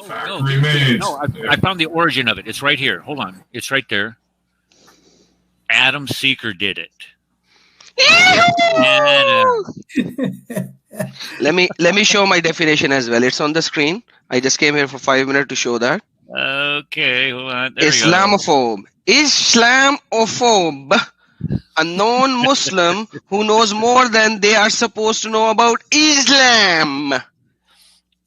fact remains. No, I found the origin of it. It's right here. Hold on. It's right there. Adam Seeker did it. Let me show my definition as well. It's on the screen. I just came here for 5 minutes to show that. Okay, hold on. There Islamophobe. Islamophobe. A non-Muslim who knows more than they are supposed to know about Islam.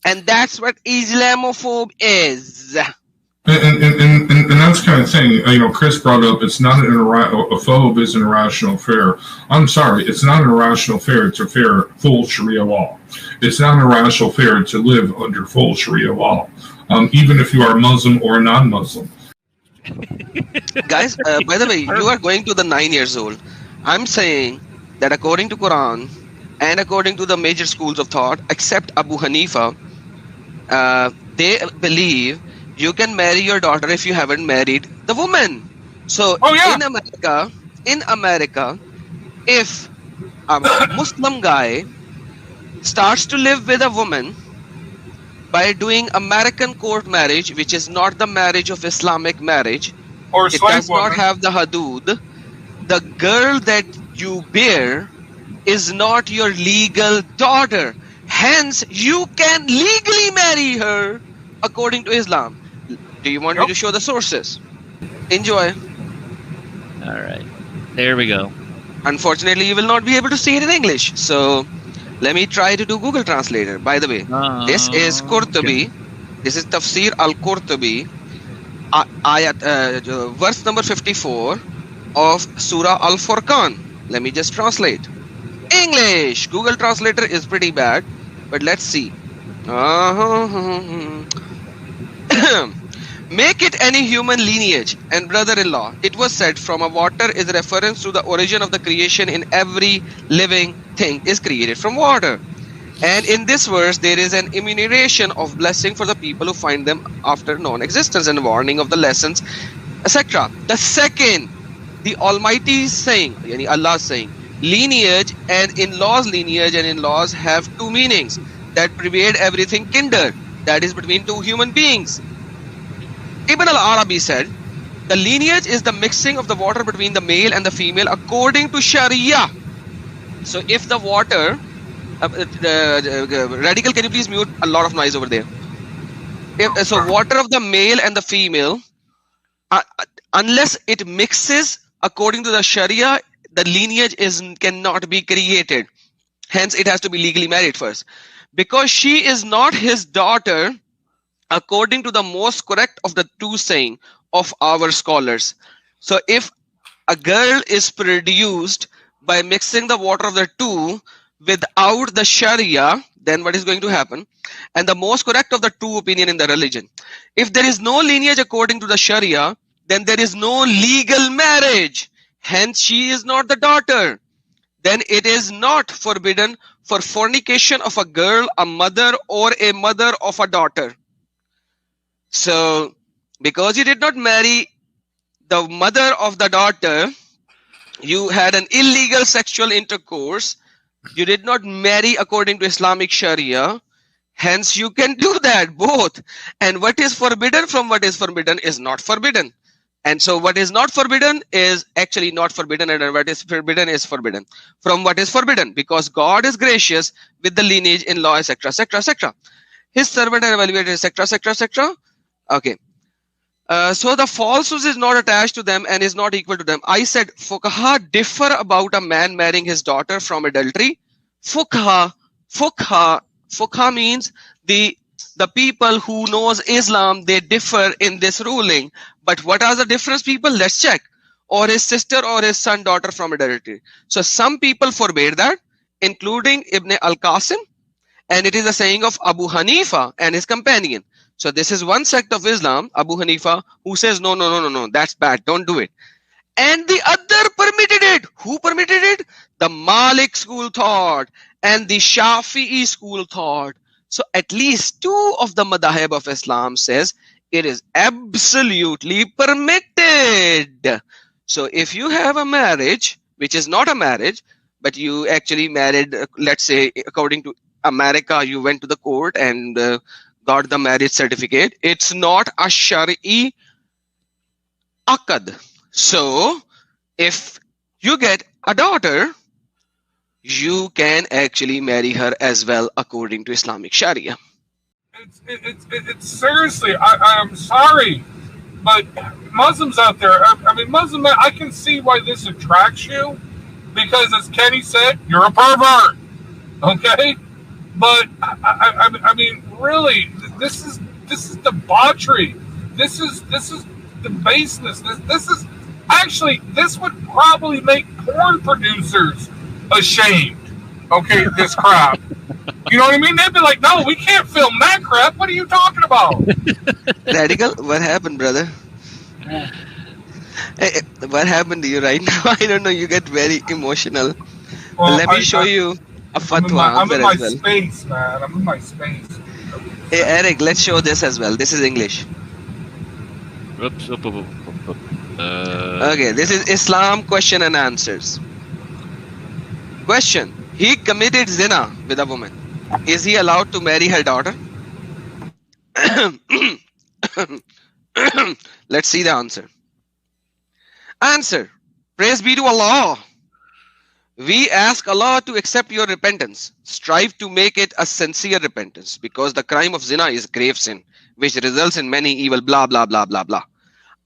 And that's what Islamophobe is. And that's the kind of thing, you know, Chris brought up, it's not a phobe is an irrational fear. I'm sorry, it's not an irrational fear to fear full Sharia law. It's not an irrational fear to live under full Sharia law, even if you are Muslim or non-Muslim. Guys, by the way, you are going to the 9 years old. I'm saying that according to Quran and according to the major schools of thought, except Abu Hanifa, they believe you can marry your daughter if you haven't married the woman. So in America, if a Muslim guy starts to live with a woman by doing American court marriage, which is not the marriage of Islamic marriage, or it does not have the hudud, the girl that you bear is not your legal daughter. Hence, you can legally marry her according to Islam. Do you want me to show the sources? Enjoy. All right. There we go. Unfortunately, you will not be able to see it in English. So, let me try to do Google Translator. By the way, this is Qurtubi. This is Tafsir Al-Qurtubi. Verse number 54 of Surah Al-Furqan. Let me just translate. English. Google Translator is pretty bad. But let's see. Make it any human lineage and brother-in-law. It was said from a water is a reference to the origin of the creation in every living thing is created from water. And in this verse, there is an enumeration of blessing for the people who find them after non-existence and warning of the lessons, etc. The second, the Almighty is saying, yani Allah is saying, lineage and in-laws, lineage and in-laws have two meanings that pervade everything kindred, that is between two human beings. Ibn al-Arabi said, the lineage is the mixing of the water between the male and the female according to Sharia. So if the water, Radical, can you please mute? A lot of noise over there. So water of the male and the female, unless it mixes according to the Sharia, the lineage cannot be created. Hence, it has to be legally married first. Because she is not his daughter, according to the most correct of the two saying of our scholars. So if a girl is produced by mixing the water of the two without the Sharia, then what is going to happen? And the most correct of the two opinion in the religion. If there is no lineage according to the Sharia, then there is no legal marriage. Hence, she is not the daughter. Then it is not forbidden for fornication of a girl, a mother, or a mother of a daughter. So, because you did not marry the mother of the daughter, you had an illegal sexual intercourse. You did not marry according to Islamic Sharia. Hence, you can do that both. And what is forbidden from what is forbidden is not forbidden. And so what is not forbidden is actually not forbidden, and what is forbidden is forbidden from what is forbidden, because God is gracious with the lineage in law, etc., etc., etc. His servant and evaluated, etc., etc., etc. Okay. So the falsehood is not attached to them and is not equal to them. I said fuqaha differ about a man marrying his daughter from adultery. Fuqaha means the people who knows Islam, they differ in this ruling. But what are the difference, people? Let's check. Or his sister or his son, daughter from adultery. So some people forbade that, including Ibn al-Qasim. And it is a saying of Abu Hanifa and his companion. So this is one sect of Islam, Abu Hanifa, who says, no, that's bad, don't do it. And the other permitted it. Who permitted it? The Malik school thought and the Shafi'i school thought. So at least two of the madhahib of Islam says it is absolutely permitted. So if you have a marriage, which is not a marriage, but you actually married, let's say, according to America, you went to the court and got the marriage certificate. It's not a Shari'i Aqd. So if you get a daughter, you can actually marry her as well according to Islamic Sharia. It's seriously, I'm sorry, but Muslims out there, I mean, Muslim, I can see why this attracts you, because as Kenny said, you're a pervert, okay? But I mean, really, this is debauchery. This is the baseness. This is actually, this would probably make porn producers ashamed. Okay, this crap. You know what I mean? They'd be like, no, we can't film that crap. What are you talking about? Radical, what happened, brother? Hey, what happened to you right now? I don't know. You get very emotional. Well, let me show you a fatwa. I'm in my space, man. I'm in my space. Hey, Eric, let's show this as well. This is English. Oops. Okay, this is Islam question and answers. Question: he committed zina with a woman. Is he allowed to marry her daughter? Let's see the answer. Answer: praise be to Allah. We ask Allah to accept your repentance. Strive to make it a sincere repentance, because the crime of zina is grave sin, which results in many evil, blah, blah, blah, blah, blah.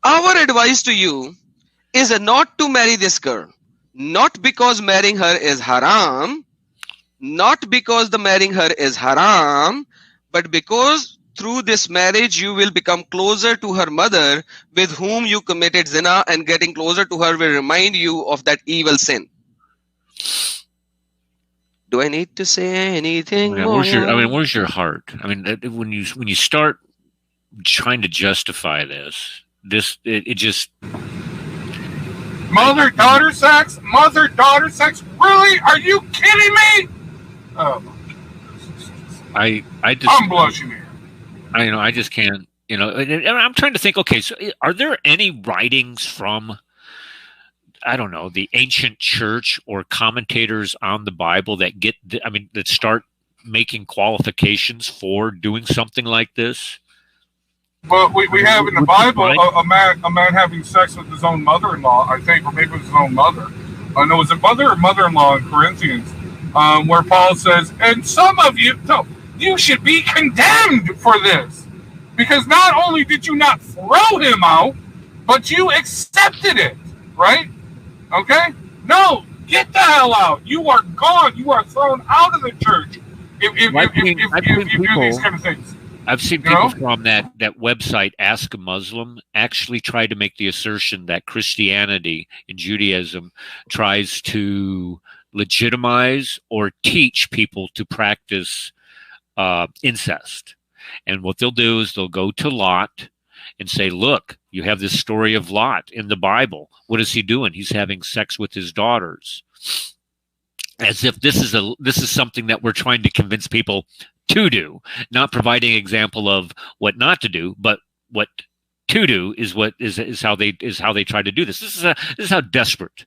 Our advice to you is not to marry this girl. Not because marrying her is haram, not because the marrying her is haram, but because through this marriage you will become closer to her mother with whom you committed zina, and getting closer to her will remind you of that evil sin. Do I need to say anything more? Where's your heart? I mean, when you start trying to justify this, it just mother-daughter sex? Mother-daughter sex? Really? Are you kidding me? Oh my goodness. I'm blushing here. I just can't, and I'm trying to think, okay, so are there any writings from, I don't know, the ancient church or commentators on the Bible that that start making qualifications for doing something like this? Well, we have in the Bible a man having sex with his own mother-in-law, I think, or maybe with his own mother. No, it's a mother or mother-in-law in Corinthians, where Paul says, and some of you, no, you should be condemned for this, because not only did you not throw him out, but you accepted it, right? Okay? No, get the hell out. You are gone. You are thrown out of the church if you do these kind of things. I've seen people from that website, Ask a Muslim, actually try to make the assertion that Christianity and Judaism tries to legitimize or teach people to practice incest. And what they'll do is they'll go to Lot and say, look, you have this story of Lot in the Bible. What is he doing? He's having sex with his daughters. As if this is something that we're trying to convince people to do, not providing an example of what not to do, but what to do is how they try to do this. This is how desperate